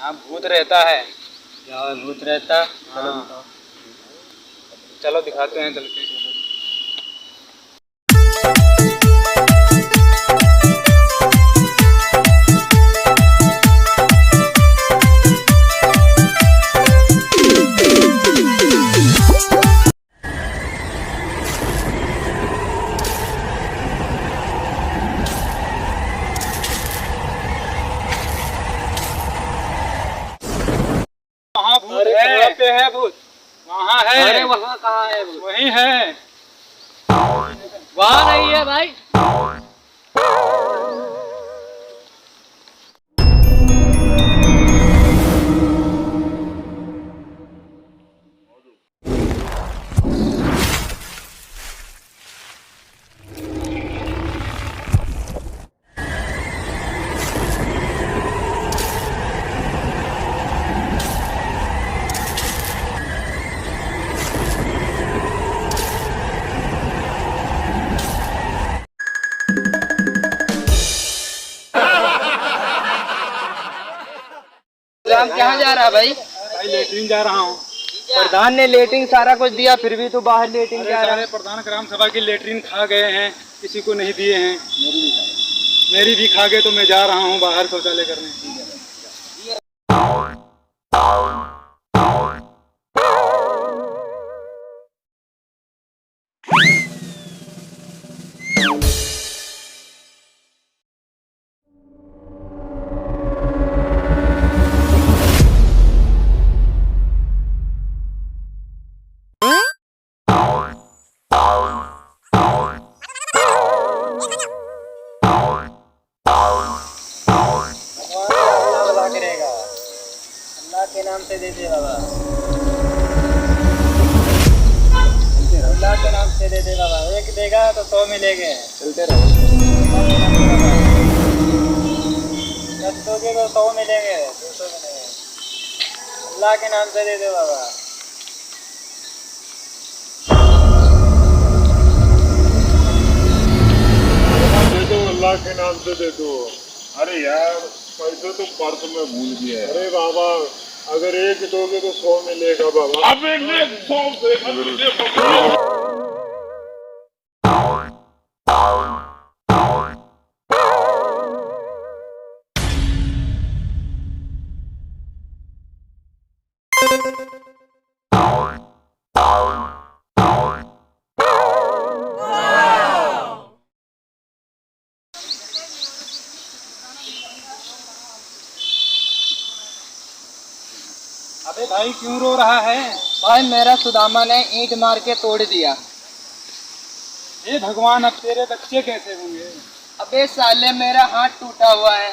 यहाँ भूत रहता है। यहाँ भूत रहता? हाँ। चलो दिखाते हैं चल के। वहाँ भूत है। कहाँ पे है भूत? वहाँ है। अरे वहाँ कहाँ है भूत? वहीं है। वहाँ नहीं है भाई। कहाँ जा रहा है भाई? भाई लेटरिन जा रहा हूँ। प्रधान ने लेटरिन सारा कुछ दिया, फिर भी तो बाहर लेटरिन जा रहा है। प्रधान ग्राम सभा की लेटरिन खा गए हैं, किसी को नहीं दिए हैं। मेरी भी खा गए तो मैं जा रहा हूँ बाहर शौचालय करने। अल्लाह के नाम से दे दे बाबा। अल्लाह के नाम से दे दे बाबा। एक देगा तो 100 मिलेंगे। चलते रहो। 10 दोगे तो 100 मिलेंगे, 200 मिलेंगे। अल्लाह के नाम से दे दे बाबा। दे दो, अल्लाह के नाम से दे दो। अरे यार पैसे तो पर्स में भूल गया। अरे बाबा अगर एक दोगे तो 100 मिलेगा बाबा। अब एक 100 अबे भाई क्यों रो रहा है? भाई मेरा सुदामा ने ईंट मार के तोड़ दिया। हे भगवान, अब तेरे बच्चे कैसे होंगे? अबे साले मेरा हाथ टूटा हुआ है।